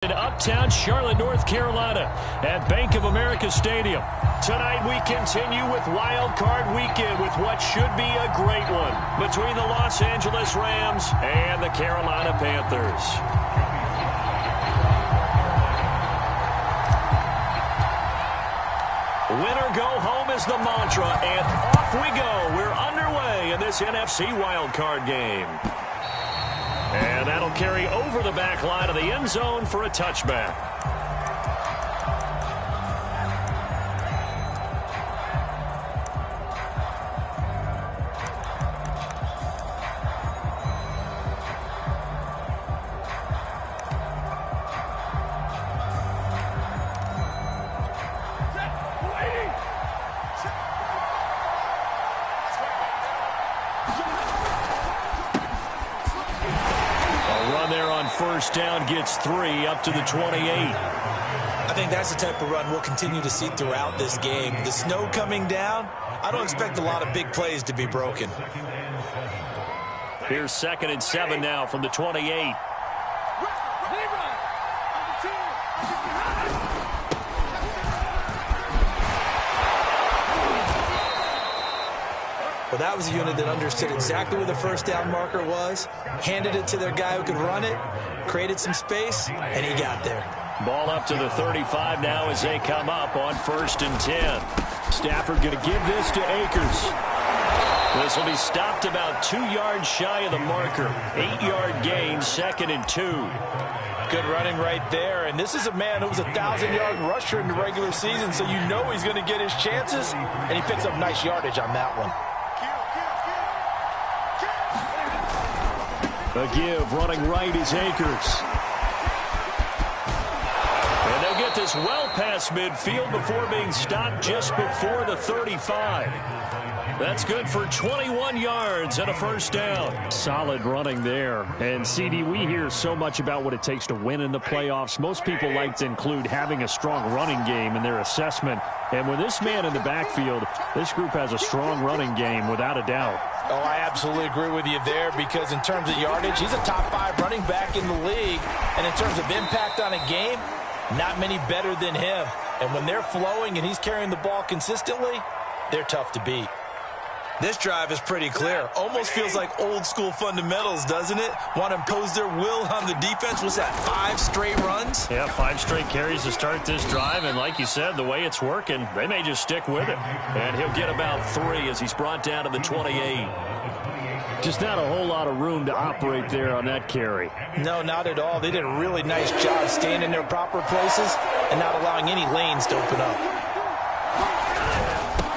In uptown Charlotte, North Carolina at Bank of America Stadium. Tonight we continue with Wild Card Weekend with what should be a great one between the Los Angeles Rams and the Carolina Panthers. Winner go home is the mantra, and off we go. We're underway in this NFC Wild Card game. And that'll carry over the back line of the end zone for a touchback. First down gets 3 up to the 28. I think that's the type of run we'll continue to see throughout this game. The snow coming down, I don't expect a lot of big plays to be broken. Here's 2nd and 7 now from the 28. Well, that was a unit that understood exactly where the first down marker was, handed it to their guy who could run it, created some space, and he got there. Ball up to the 35 now as they come up on 1st and 10. Stafford going to give this to Akers. This will be stopped about 2 yards shy of the marker. 8-yard gain, 2nd and 2. Good running right there, and this is a man who was a 1,000-yard rusher in the regular season, so you know he's going to get his chances, and he picks up nice yardage on that one. A give running right is Akers. And they'll get this well past midfield before being stopped just before the 35. That's good for 21 yards and a first down. Solid running there. And, CD, we hear so much about what it takes to win in the playoffs. Most people like to include having a strong running game in their assessment. And with this man in the backfield, this group has a strong running game without a doubt. Oh, I absolutely agree with you there because in terms of yardage, he's a top 5 running back in the league. And in terms of impact on a game, not many better than him. And when they're flowing and he's carrying the ball consistently, they're tough to beat. This drive is pretty clear. Almost feels like old school fundamentals, doesn't it? Want to impose their will on the defense. Was that 5 straight runs? Yeah, 5 straight carries to start this drive. And like you said, the way it's working, they may just stick with it. And he'll get about 3 as he's brought down to the 28. Just not a whole lot of room to operate there on that carry. No, not at all. They did a really nice job staying in their proper places and not allowing any lanes to open up.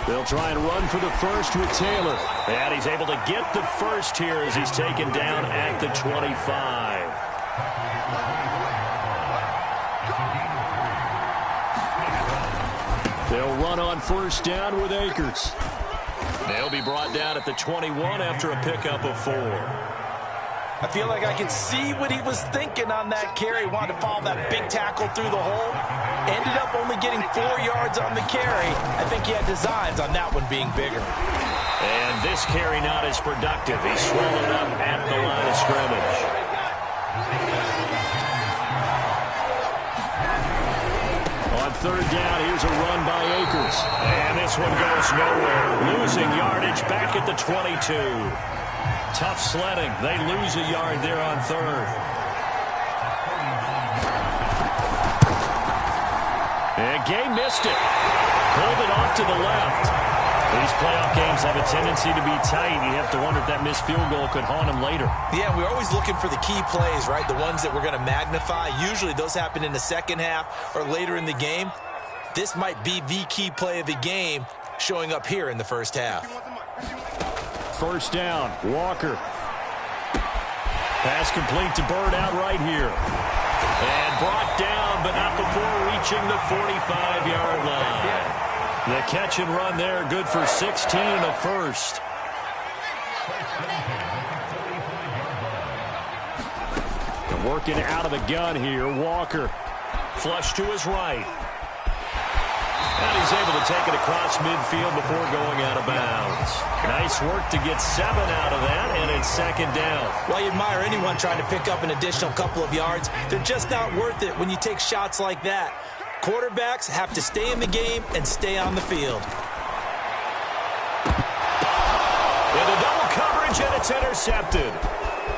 They'll try and run for the first with Taylor. And he's able to get the first here as he's taken down at the 25. They'll run on first down with Akers. They'll be brought down at the 21 after a pickup of 4. I feel like I can see what he was thinking on that carry. Wanted to follow that big tackle through the hole. Ended up only getting 4 yards on the carry. I think he had designs on that one being bigger. And this carry not as productive. He's swallowed up at the line of scrimmage. On 3rd down, here's a run by Akers. And this one goes nowhere. Losing yardage back at the 22. Tough sledding. They lose a yard there on 3rd. And Gay missed it. Pulled it off to the left. These playoff games have a tendency to be tight. You have to wonder if that missed field goal could haunt him later. Yeah, we're always looking for the key plays, right? The ones that we're going to magnify. Usually those happen in the second half or later in the game. This might be the key play of the game showing up here in the first half. First down, Walker. Pass complete to Bird out right here. And brought down, but not before reaching the 45-yard line. The catch and run there, good for 16 and a first. And working out of the gun here, Walker. Flush to his right. And he's able to take it across midfield before going out of bounds. Nice work to get 7 out of that, and it's second down. Well, you admire anyone trying to pick up an additional couple of yards. They're just not worth it when you take shots like that. Quarterbacks have to stay in the game and stay on the field. Into double coverage, and it's intercepted.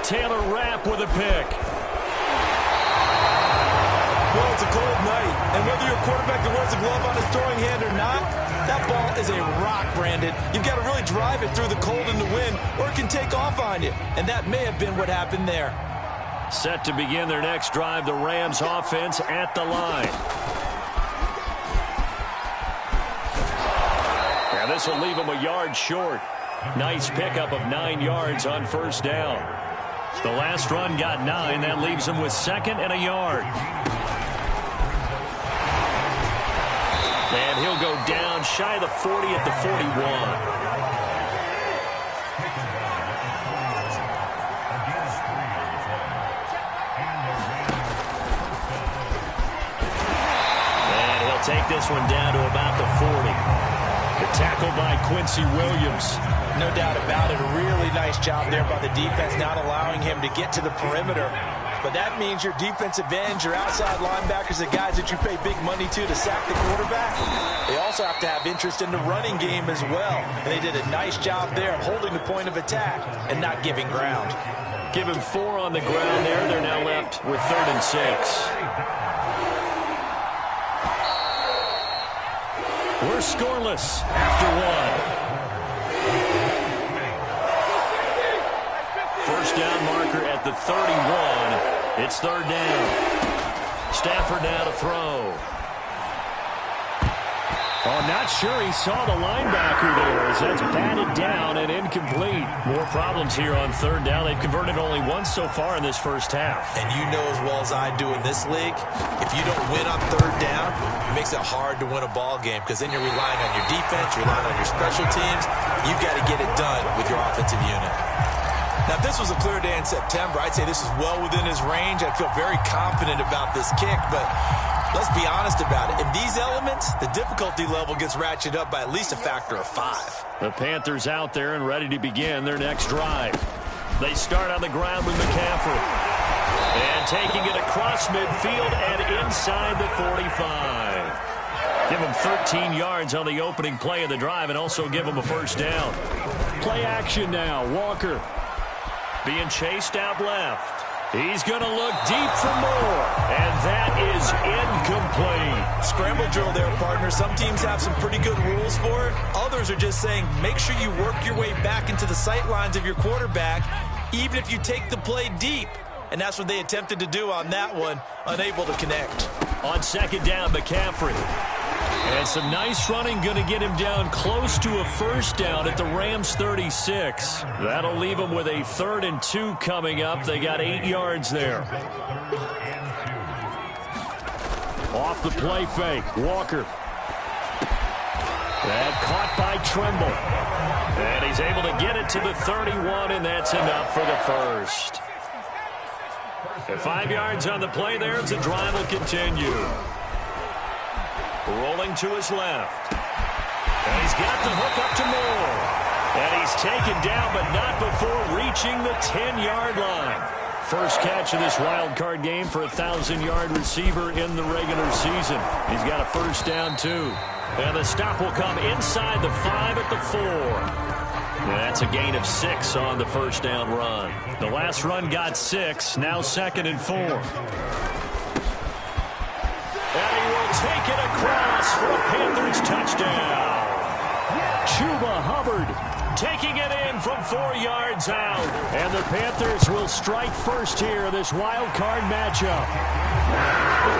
Taylor Rapp with a pick. Well, it's a cold night, and whether you're a quarterback that wears a glove on his throwing hand or not, that ball is a rock, Brandon. You've got to really drive it through the cold and the wind, or it can take off on you, and that may have been what happened there. Set to begin their next drive, the Rams offense at the line. Now this will leave them a yard short. Nice pickup of 9 yards on first down. The last run got 9. That leaves them with 2nd and a yard. And he'll go down shy of the 40 at the 41. And he'll take this one down to about the 40. The tackle by Quincy Williams. No doubt about it. A really nice job there by the defense, not allowing him to get to the perimeter. But that means your defensive ends, your outside linebackers, the guys that you pay big money to sack the quarterback, they also have to have interest in the running game as well. And they did a nice job there of holding the point of attack and not giving ground. Give him 4 on the ground there. They're now left with 3rd and 6. We're scoreless after 1. First down marker at the 31. It's 3rd down. Stafford now to throw. Oh, not sure he saw the linebacker there as that's batted down and incomplete. More problems here on 3rd down. They've converted only once so far in this first half. And you know as well as I do in this league, if you don't win on 3rd down, it makes it hard to win a ball game because then you're relying on your defense, you're relying on your special teams. You've got to get it done with your offensive unit. Now, if this was a clear day in September, I'd say this is well within his range. I'd feel very confident about this kick, but let's be honest about it. In these elements, the difficulty level gets ratcheted up by at least a factor of 5. The Panthers out there and ready to begin their next drive. They start on the ground with McCaffrey. And taking it across midfield and inside the 45. Give them 13 yards on the opening play of the drive and also give them a first down. Play action now. Walker being chased out left. He's going to look deep for more, and that is incomplete. Scramble drill there, partner. Some teams have some pretty good rules for it. Others are just saying make sure you work your way back into the sight lines of your quarterback, even if you take the play deep. And that's what they attempted to do on that one, unable to connect. On 2nd down, McCaffrey. And some nice running, going to get him down close to a first down at the Rams 36. That'll leave him with a 3rd and 2 coming up. They got 8 yards there. Off the play fake, Walker. And caught by Trimble. And he's able to get it to the 31, and that's enough for the first. And 5 yards on the play there as the drive will continue. Rolling to his left. And he's got the hook up to Moore. And he's taken down, but not before reaching the 10-yard line. First catch of this wild card game for a 1,000-yard receiver in the regular season. He's got a first down, too. And the stop will come inside the 5 at the 4. And that's a gain of 6 on the first down run. The last run got 6, now 2nd and 4. And he will take it across for a Panthers touchdown. Chuba Hubbard taking it in from 4 yards out. And the Panthers will strike first here, this wild card matchup.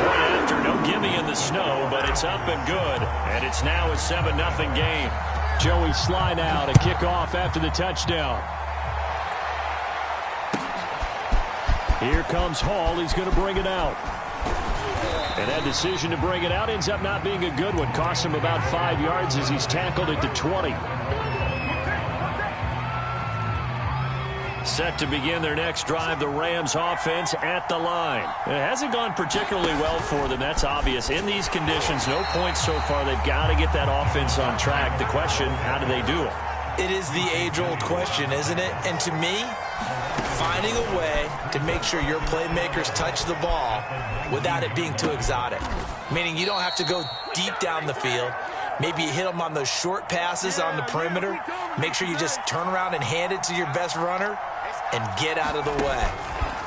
Right after, no gimme in the snow, but it's up and good. And it's now a 7-0 game. Joey Sly now to kick off after the touchdown. Here comes Hall. He's going to bring it out. And that decision to bring it out ends up not being a good one. Costs him about 5 yards as he's tackled at the 20. Set to begin their next drive, the Rams offense at the line. It hasn't gone particularly well for them. That's obvious. In these conditions, no points so far. They've got to get that offense on track. The question, how do they do it? It is the age-old question, isn't it? And to me, finding a way to make sure your playmakers touch the ball without it being too exotic. Meaning you don't have to go deep down the field. Maybe you hit them on those short passes on the perimeter. Make sure you just turn around and hand it to your best runner and get out of the way.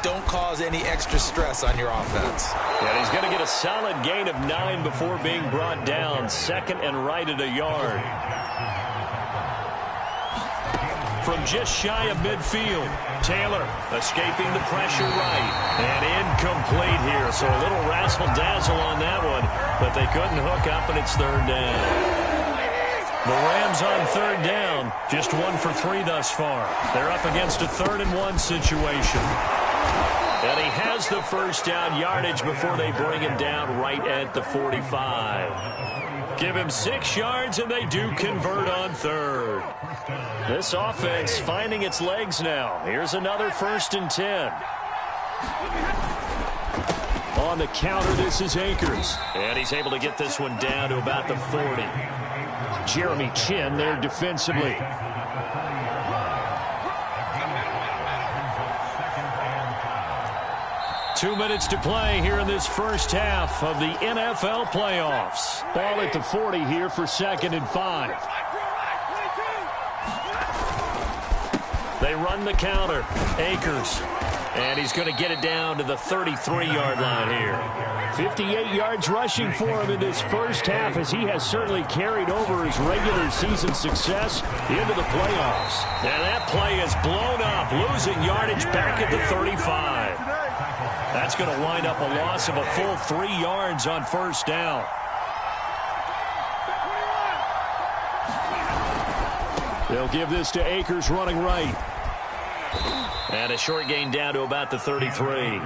Don't cause any extra stress on your offense. And he's going to get a solid gain of 9 before being brought down. Second and right at a yard. From just shy of midfield, Taylor escaping the pressure right. And incomplete here, so a little razzle-dazzle on that one, but they couldn't hook up, and it's third down. The Rams on third down, just 1 for 3 thus far. They're up against a 3rd and 1 situation. And he has the first down yardage before they bring him down right at the 45. Give him 6 yards, and they do convert on third. This offense finding its legs now. Here's another 1st and 10. On the counter, this is Akers. And he's able to get this one down to about the 40. Jeremy Chin there defensively. Two minutes to play here in this first half of the NFL playoffs. Ball at the 40 here for 2nd and 5. They run the counter. Akers. And he's going to get it down to the 33-yard line here. 58 yards rushing for him in this first half, as he has certainly carried over his regular season success into the playoffs. And that play is blown up, losing yardage back at the 35. That's going to wind up a loss of a full 3 yards on first down. They'll give this to Akers running right. And a short gain down to about the 33.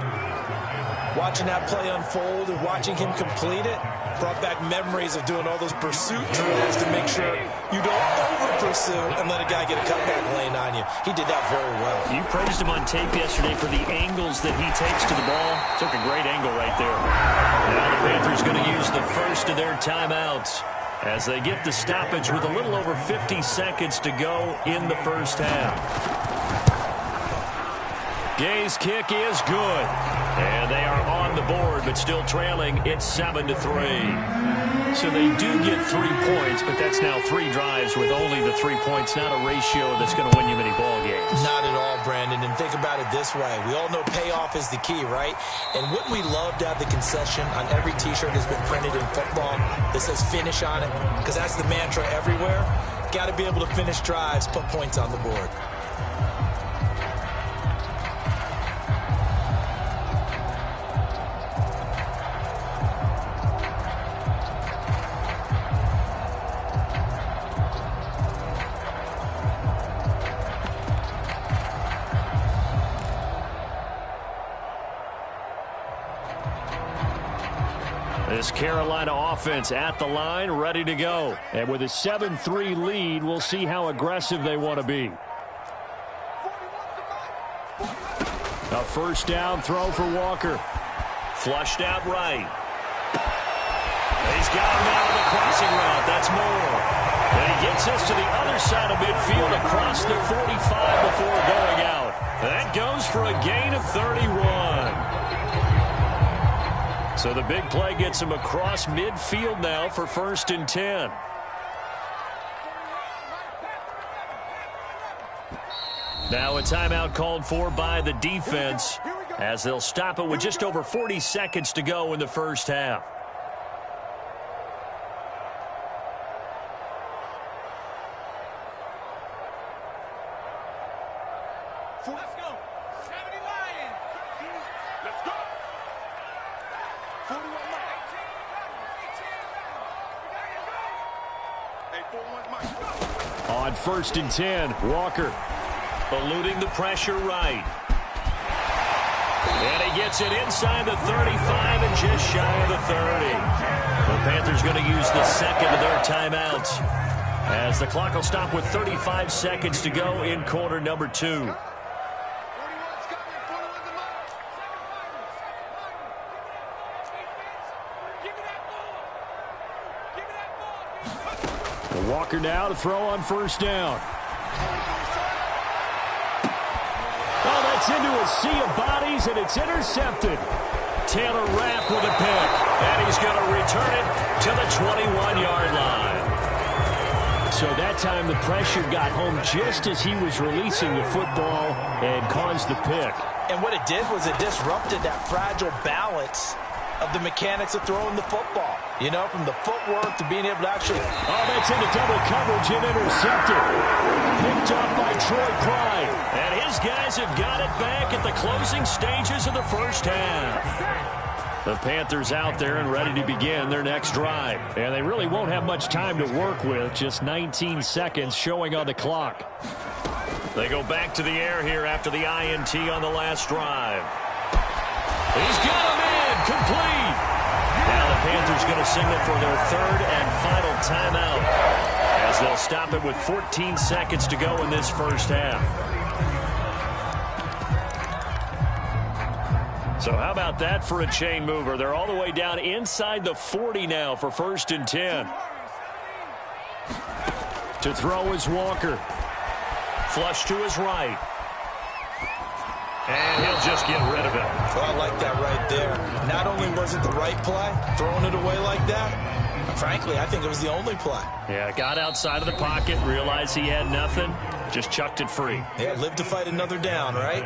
Watching that play unfold and watching him complete it brought back memories of doing all those pursuit drills to make sure you don't over-pursue and let a guy get a cutback lane on you. He did that very well. You praised him on tape yesterday for the angles that he takes to the ball. Took a great angle right there. Now the Panthers going to use the first of their timeouts as they get the stoppage with a little over 50 seconds to go in the first half. Gay's kick is good. And they are on the board, but still trailing. It's 7-3. So they do get 3 points, but that's now 3 drives with only the 3 points. Not a ratio that's going to win you many ball games. Not at all, Brandon. And think about it this way. We all know payoff is the key, right? And wouldn't we love to have the concession on every T-shirt that's been printed in football that says finish on it? Because that's the mantra everywhere. Got to be able to finish drives, put points on the board. This Carolina offense at the line, ready to go. And with a 7-3 lead, we'll see how aggressive they want to be. A first down throw for Walker. Flushed out right. He's got him out of the crossing route. That's more. And he gets us to the other side of midfield across the 45 before going out. That goes for a gain of 31. So the big play gets him across midfield now for 1st and 10. Now a timeout called for by the defense as they'll stop it with just over 40 seconds to go in the first half. Let's go. 70 Lions. Let's go. 41 Mike. 841 Mike. On 1st and 10, Walker eluding the pressure right. And he gets it inside the 35 and just shy of the 30. The Panthers going to use the second of their timeouts as the clock will stop with 35 seconds to go in quarter number 2. Walker now to throw on first down. Oh, that's into a sea of bodies, and it's intercepted. Taylor Rapp with a pick, and he's going to return it to the 21-yard line. So that time the pressure got home just as he was releasing the football and caused the pick. And what it did was it disrupted that fragile balance of the mechanics of throwing the football. You know, from the footwork to being able to actually... Oh, that's into double coverage and intercepted. Picked up by Troy Pride. And his guys have got it back at the closing stages of the first half. The Panthers out there and ready to begin their next drive. And they really won't have much time to work with. Just 19 seconds showing on the clock. They go back to the air here after the INT on the last drive. He's got him in. Complete. Now the Panthers going to signal for their third and final timeout as they'll stop it with 14 seconds to go in this first half. So how about that for a chain mover? They're all the way down inside the 40 now for 1st and 10. To throw is Walker. Flush to his right. And he'll just get rid of it. Well, I like that right there. Not only was it the right play, throwing it away like that, frankly, I think it was the only play. Yeah, got outside of the pocket, realized he had nothing, just chucked it free. Yeah, live to fight another down, right?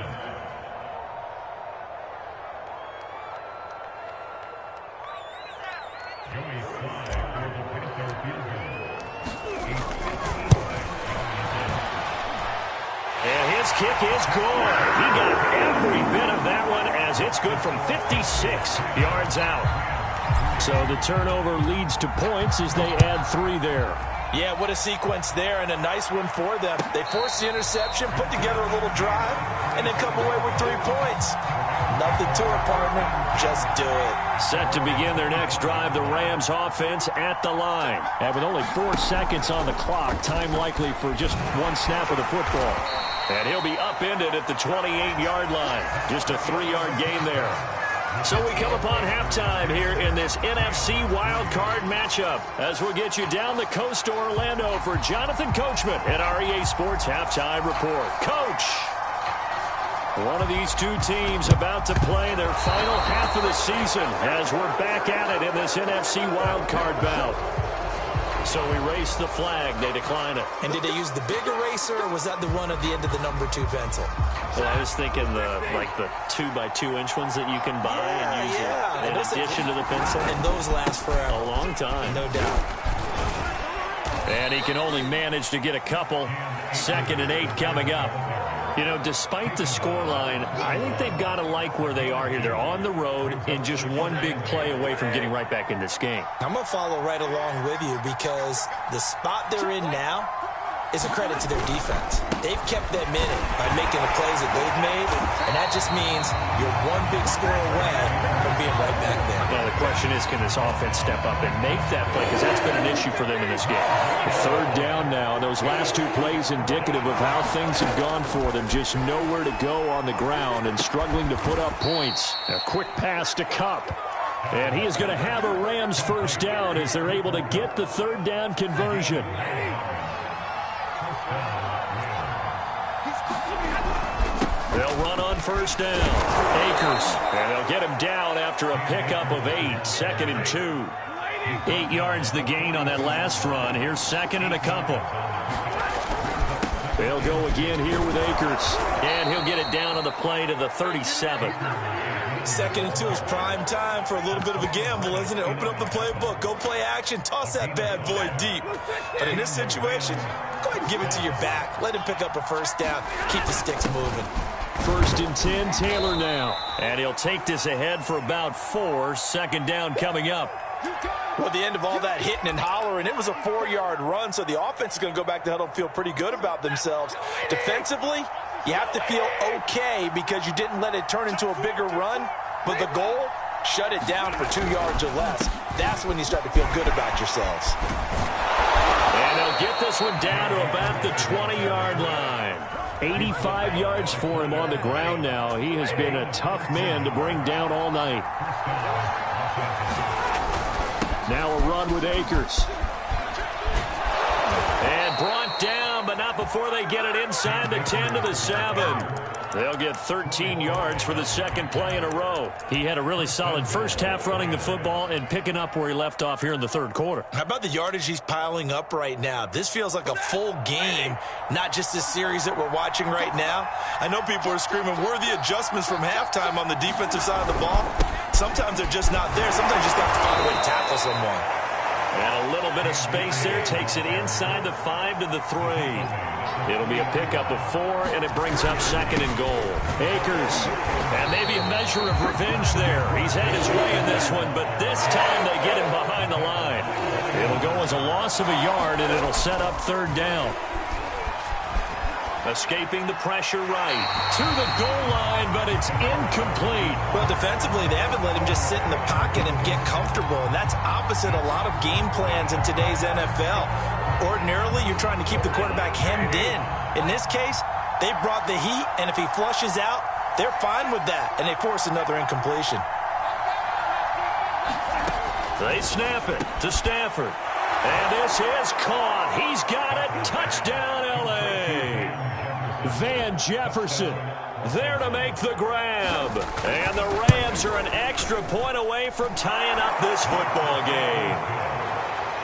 And his kick is good. He got every bit of that one as it's good from 56 yards out. So the turnover leads to points as they add 3 there. Yeah, what a sequence there, and a nice one for them. They forced the interception, put together a little drive, and then come away with 3 points. Nothing to it, partner. Just do it. Set to begin their next drive, the Rams offense at the line. And with only 4 seconds on the clock, time likely for just 1 snap of the football. And he'll be upended at the 28-yard line. Just a 3-yard gain there. So we come upon halftime here in this NFC wildcard matchup as we'll get you down the coast to Orlando for Jonathan Coachman at our EA Sports Halftime Report. Coach! One of these two teams about to play their final half of the season as we're back at it in this NFC wildcard bout. So we race the flag. They decline it. And did they use the big eraser, or was that the one at the end of the number 2 pencil? Well, I was thinking the 2x2-inch ones that you can buy and use in addition to the pencil. And those last forever. A long time. No doubt. And he can only manage to get a couple. 2nd and 8 coming up. You know, despite the scoreline, I think they've got to like where they are here. They're on the road and just 1 big play away from getting right back in this game. I'm going to follow right along with you because the spot they're in now is a credit to their defense. They've kept them in it by making the plays that they've made, and that just means you're 1 big score away from being right back there. Now, the question is, can this offense step up and make that play? Because that's been an issue for them in this game. 3rd down now. Those last 2 plays indicative of how things have gone for them. Just nowhere to go on the ground and struggling to put up points. A quick pass to Kupp. And he is going to have a Rams first down as they're able to get the 3rd down conversion. They'll run on first down. Akers. And they'll get him down after a pickup of 8. 2nd and 2. 8 yards the gain on that last run. Here's 2nd and a couple. They'll go again here with Akers. And he'll get it down on the play to the 37. 2nd and 2 is prime time for a little bit of a gamble, isn't it? Open up the playbook. Go play action. Toss that bad boy deep. But in this situation, go ahead and give it to your back. Let him pick up a first down. Keep the sticks moving. 1st and 10, Taylor now. And he'll take this ahead for about 4. 2nd down coming up. Well, the end of all that hitting and hollering, it was a 4-yard run, so the offense is going to go back to huddle and feel pretty good about themselves. Defensively, you have to feel okay because you didn't let it turn into a bigger run, but the goal, shut it down for 2 yards or less. That's when you start to feel good about yourselves. And they'll get this one down to about the 20-yard line. 85 yards for him on the ground now. He has been a tough man to bring down all night. Now a run with Akers. brought down, but not before they get it inside the 10 to the 7. They'll get 13 yards for the second play in a row. He had a really solid first half running the football and picking up where he left off here in the third quarter. How about the yardage he's piling up right now? This feels like a full game, not just this series that we're watching right now. I know people are screaming, worthy adjustments from halftime on the defensive side of the ball. Sometimes they're just not there. Sometimes you just have to find a way to tackle someone. And a little bit of space there takes it inside the 5 to the 3. It'll be a pickup of 4, and it brings up second and goal. Akers, and maybe a measure of revenge there. He's had his way in this one, but this time they get him behind the line. It'll go as a loss of a yard, and it'll set up third down. Escaping the pressure right to the goal line, but it's incomplete. Well, defensively, they haven't let him just sit in the pocket and get comfortable, and that's opposite a lot of game plans in today's NFL. Ordinarily, you're trying to keep the quarterback hemmed in. In this case, they brought the heat, and if he flushes out, they're fine with that, and they force another incompletion. They snap it to Stafford, and this is caught. He's got it. Touchdown, L.A. Van Jefferson there to make the grab. And the Rams are an extra point away from tying up this football game.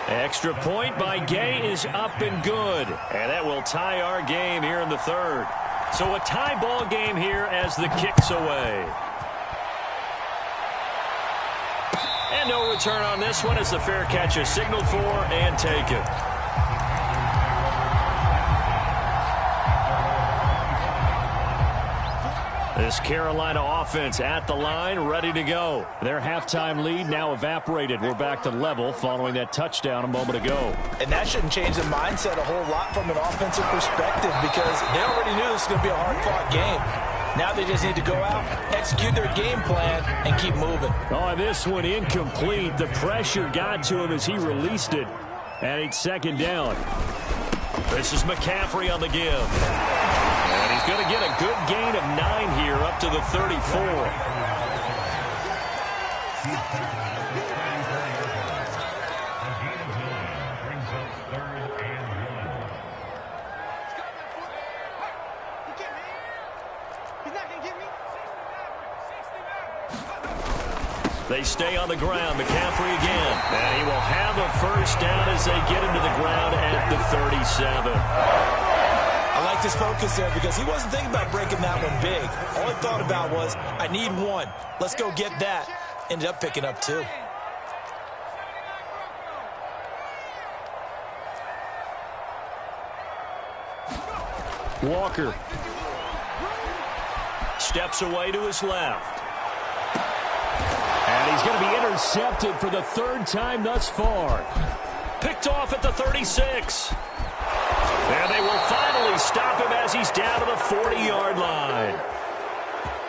Extra point by Gay is up and good. And that will tie our game here in the third. So a tie ball game here as the kick's away. And no return on this one as the fair catch is signaled for and taken. This Carolina offense at the line, ready to go. Their halftime lead now evaporated. We're back to level following that touchdown a moment ago. And that shouldn't change the mindset a whole lot from an offensive perspective because they already knew this was going to be a hard-fought game. Now they just need to go out, execute their game plan, and keep moving. Oh, this one incomplete. The pressure got to him as he released it. And it's second down. This is McCaffrey on the give. And he's going to get a good gain of 9 here up to the 34. They stay on the ground. McCaffrey again. And he will have a first down as they get him to the ground at the 37. I like this focus there because he wasn't thinking about breaking that one big. All he thought about was, I need one. Let's go get that. Ended up picking up 2. Walker steps away to his left. And he's going to be intercepted for the third time thus far. Picked off at the 36. And they will finally stop him as he's down to the 40-yard line.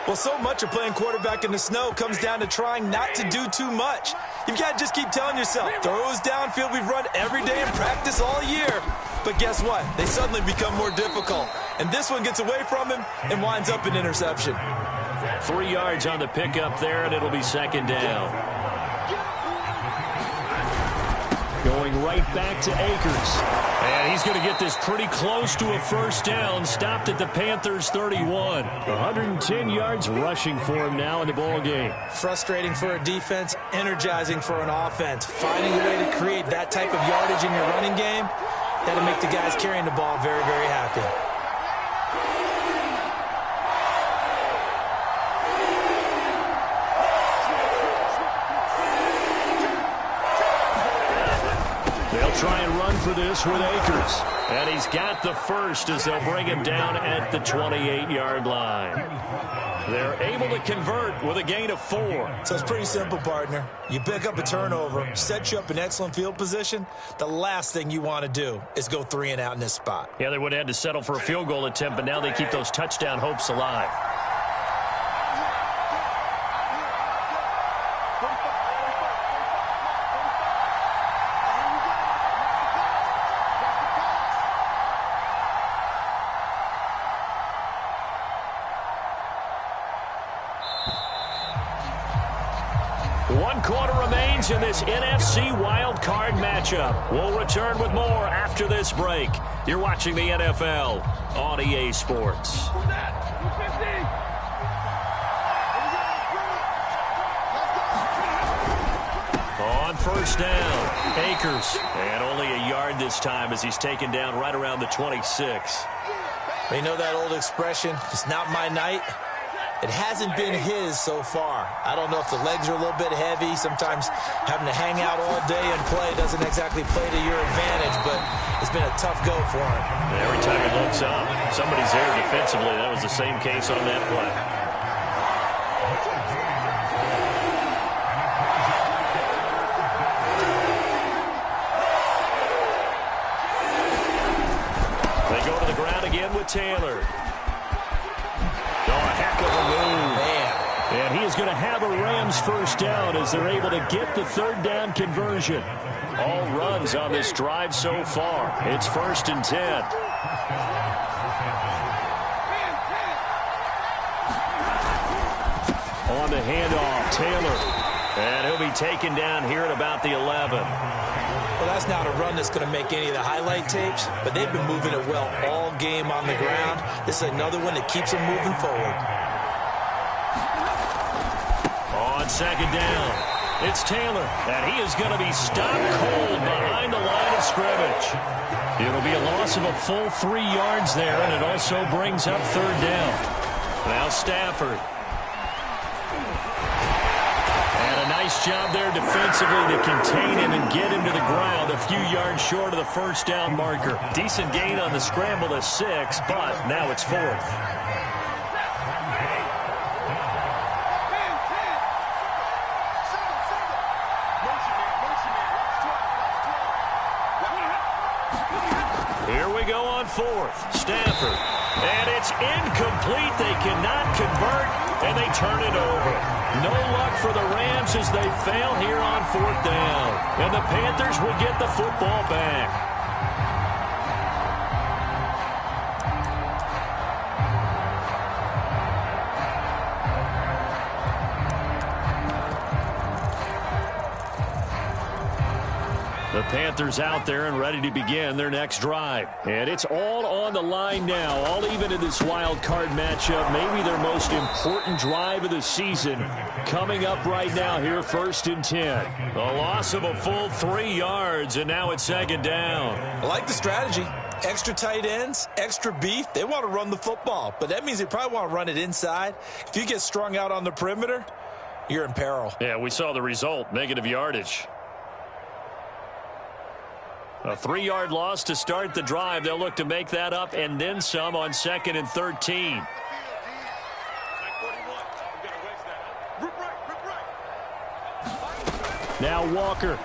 Well, so much of playing quarterback in the snow comes down to trying not to do too much. You've got to just keep telling yourself, throws downfield we've run every day in practice all year. But guess what? They suddenly become more difficult. And this one gets away from him and winds up an interception. 3 yards on the pickup there, and it'll be second down. Going right back to Akers. And he's going to get this pretty close to a first down. Stopped at the Panthers' 31. 110 yards rushing for him now in the ball game. Frustrating for a defense, energizing for an offense. Finding a way to create that type of yardage in your running game, that'll make the guys carrying the ball very, very happy. Try and run for this with Akers. And he's got the first as they'll bring him down at the 28-yard line. They're able to convert with a gain of 4. So it's pretty simple, partner. You pick up a turnover, set you up in excellent field position. The last thing you want to do is go 3 and out in this spot. Yeah, they would have had to settle for a field goal attempt, but now they keep those touchdown hopes alive. teams in this NFC wildcard matchup. We'll return with more after this break. You're watching the NFL on EA Sports. Who's that? 250. On first down, Akers. And only a yard this time as he's taken down right around the 26. You know that old expression, it's not my night? It hasn't been his so far. I don't know if the legs are a little bit heavy. Sometimes having to hang out all day and play doesn't exactly play to your advantage, but it's been a tough go for him. Every time he looks up, somebody's there defensively. That was the same case on that play. They go to the ground again with Taylor. Oh, a heck of a move. Man. And he is going to have a Rams first down as they're able to get the third down conversion. All runs on this drive so far. It's 1st and 10. On the handoff, Taylor. And he'll be taken down here at about the 11. Well, that's not a run that's going to make any of the highlight tapes, but they've been moving it well all game on the ground. This is another one that keeps them moving forward. On second down, it's Taylor, and he is going to be stopped cold behind the line of scrimmage. It'll be a loss of a full 3 yards there, and it also brings up third down. Now Stafford. Nice job there defensively to contain him and get him to the ground a few yards short of the first down marker. Decent gain on the scramble to 6, but now it's 4th. Here we go on 4th. Stafford. And it's incomplete. They cannot convert, and they turn it over. No luck for the Rams as they fail here on 4th down. And the Panthers will get the football back. The Panthers out there and ready to begin their next drive. And it's all on the line now, all even in this wild card matchup. Maybe their most important drive of the season coming up right now here, 1st and 10. A loss of a full 3 yards, and now it's 2nd down. I like the strategy. Extra tight ends, extra beef. They want to run the football, but that means they probably want to run it inside. If you get strung out on the perimeter, you're in peril. Yeah, we saw the result, negative yardage. A 3-yard loss to start the drive. They'll look to make that up and then some on 2nd and 13. Now Walker.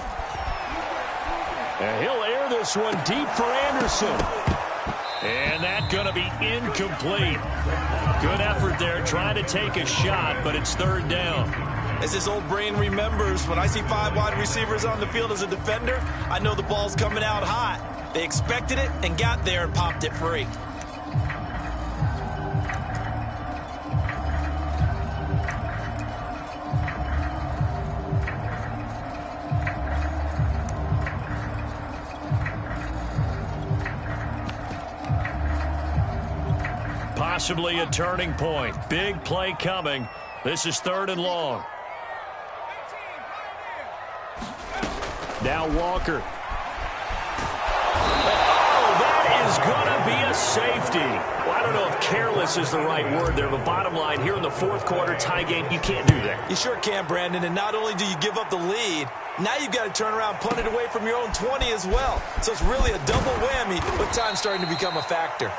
And he'll air this one deep for Anderson. And that's going to be incomplete. Good effort there trying to take a shot, but it's 3rd down. As his old brain remembers, when I see 5 wide receivers on the field as a defender, I know the ball's coming out hot. They expected it and got there and popped it free. Possibly a turning point. Big play coming. This is 3rd and long. Now Walker. Oh, that is going to be a safety. Well, I don't know if careless is the right word there, but bottom line, here in the 4th quarter, tie game, you can't do that. You sure can, Brandon, and not only do you give up the lead, now you've got to turn around, punt it away from your own 20 as well. So it's really a double whammy, but time's starting to become a factor.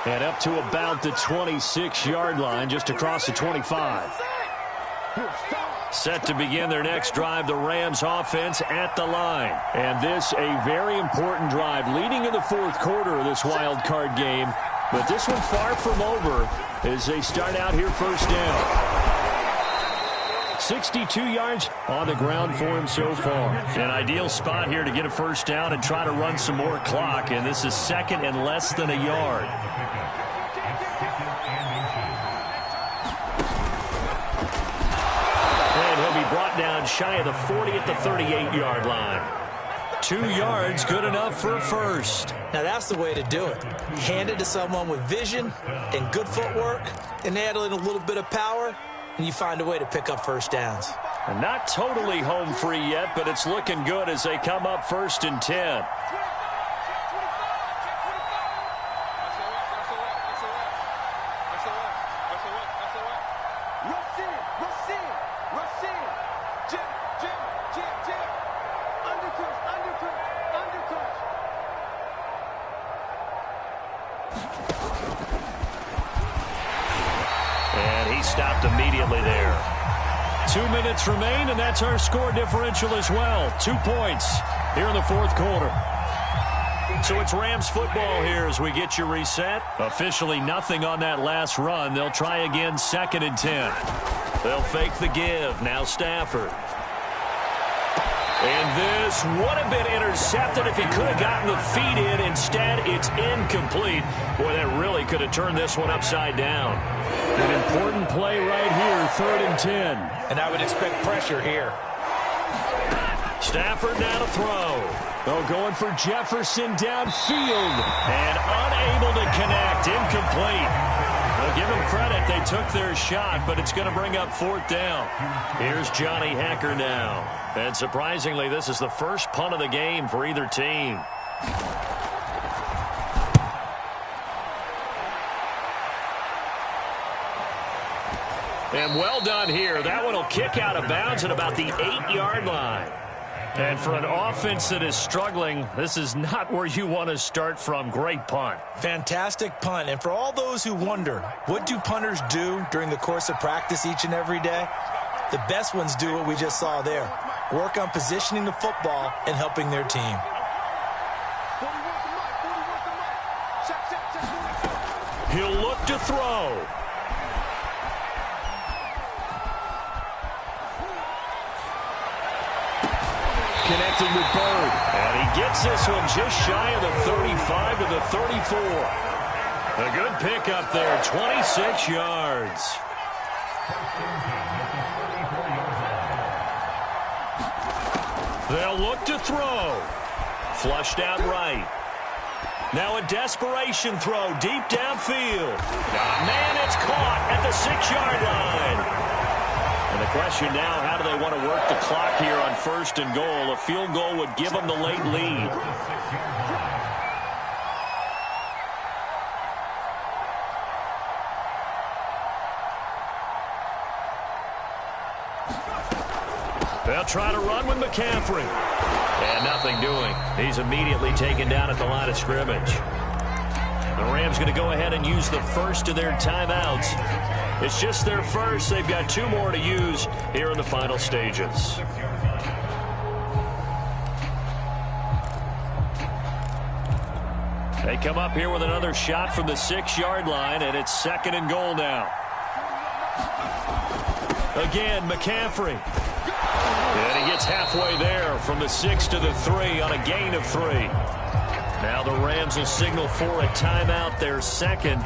And up to about the 26-yard line, just across the 25. Set to begin their next drive, the Rams offense at the line. And this a very important drive leading in the 4th quarter of this wild card game. But this one far from over as they start out here 1st down. 62 yards on the ground for him so far. An ideal spot here to get a 1st down and try to run some more clock. And this is 2nd and less than a yard. Brought down and shy of the 40 at the 38-yard line. 2 yards, good enough for a first. Now that's the way to do it. Hand it to someone with vision and good footwork, and add in a little bit of power, and you find a way to pick up first downs. And not totally home free yet, but it's looking good as they come up 1st and 10. And he stopped immediately there. 2 minutes remain, and that's our score differential as well. 2 points here in the 4th quarter. So it's Rams football here as we get you reset. Officially nothing on that last run. They'll try again 2nd and 10. They'll fake the give. Now Stafford. And this would have been intercepted if he could have gotten the feet in. Instead, it's incomplete. Boy, that really could have turned this one upside down. An important play right here, 3rd and 10. And I would expect pressure here. Stafford now to throw. Oh, going for Jefferson downfield. And unable to connect. Incomplete. Well, give them credit. They took their shot, but it's going to bring up 4th down. Here's Johnny Hacker now. And surprisingly, this is the first punt of the game for either team. And well done here. That one will kick out of bounds at about the 8-yard line. And for an offense that is struggling, this is not where you want to start from. Great punt. Fantastic punt. And for all those who wonder, what do punters do during the course of practice each and every day? The best ones do what we just saw there. Work on positioning the football and helping their team. He'll look to throw. Connecting with Bird. And he gets this one just shy of the 35 to the 34. A good pickup there, 26 yards. They'll look to throw. Flushed out right. Now a desperation throw deep downfield. Man, it's caught at the 6-yard line. And the question now, how do they want to work the clock here on 1st and goal? A field goal would give them the late lead. They'll try to run with McCaffrey. And nothing doing. He's immediately taken down at the line of scrimmage. The Rams going to go ahead and use the first of their timeouts. It's just their first. They've got 2 more to use here in the final stages. They come up here with another shot from the 6-yard line, and it's 2nd and goal now. Again, McCaffrey. And he gets halfway there from the 6 to the 3 on a gain of 3. Now the Rams will signal for a timeout, their second.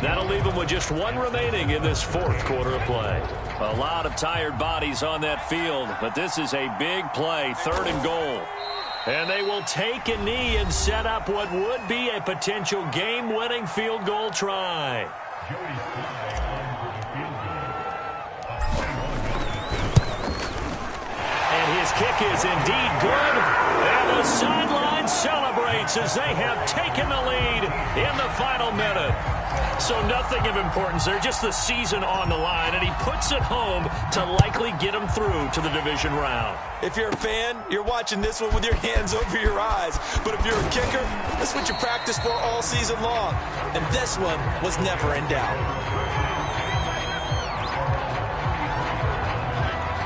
That'll leave them with just 1 remaining in this 4th quarter of play. A lot of tired bodies on that field, but this is a big play, 3rd and goal. And they will take a knee and set up what would be a potential game-winning field goal try. And his kick is indeed good. And the sideline celebrates as they have taken the lead in the final minute. So nothing of importance there, just the season on the line, and he puts it home to likely get him through to the division round. If you're a fan, you're watching this one with your hands over your eyes. But if you're a kicker, that's what you practice for all season long. And this one was never in doubt.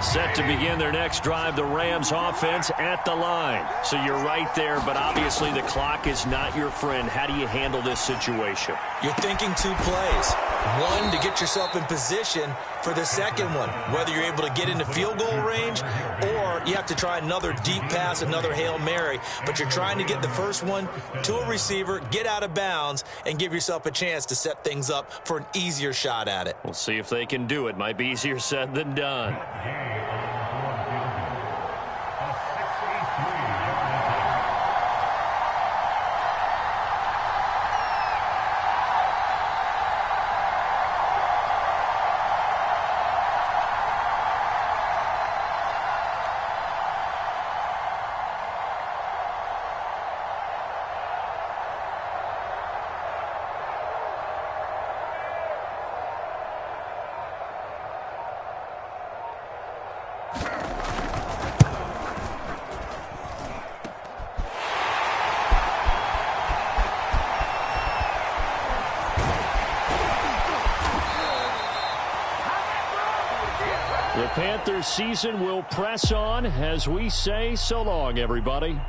Set to begin their next drive, the Rams offense at the line. So you're right there, but obviously the clock is not your friend. How do you handle this situation? You're thinking 2 plays. One, to get yourself in position for the second one, whether you're able to get into field goal range or you have to try another deep pass, another Hail Mary. But you're trying to get the first one to a receiver, get out of bounds, and give yourself a chance to set things up for an easier shot at it. We'll see if they can do it. Might be easier said than done. Panthers season will press on as we say so long, everybody.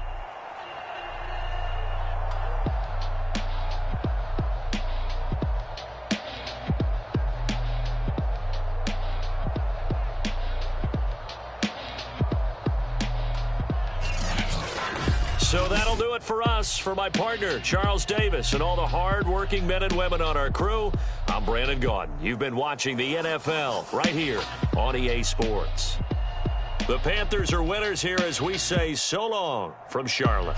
So that'll do it for us. For my partner, Charles Davis, and all the hard-working men and women on our crew, I'm Brandon Gaudin. You've been watching the NFL right here on EA Sports. The Panthers are winners here as we say so long from Charlotte.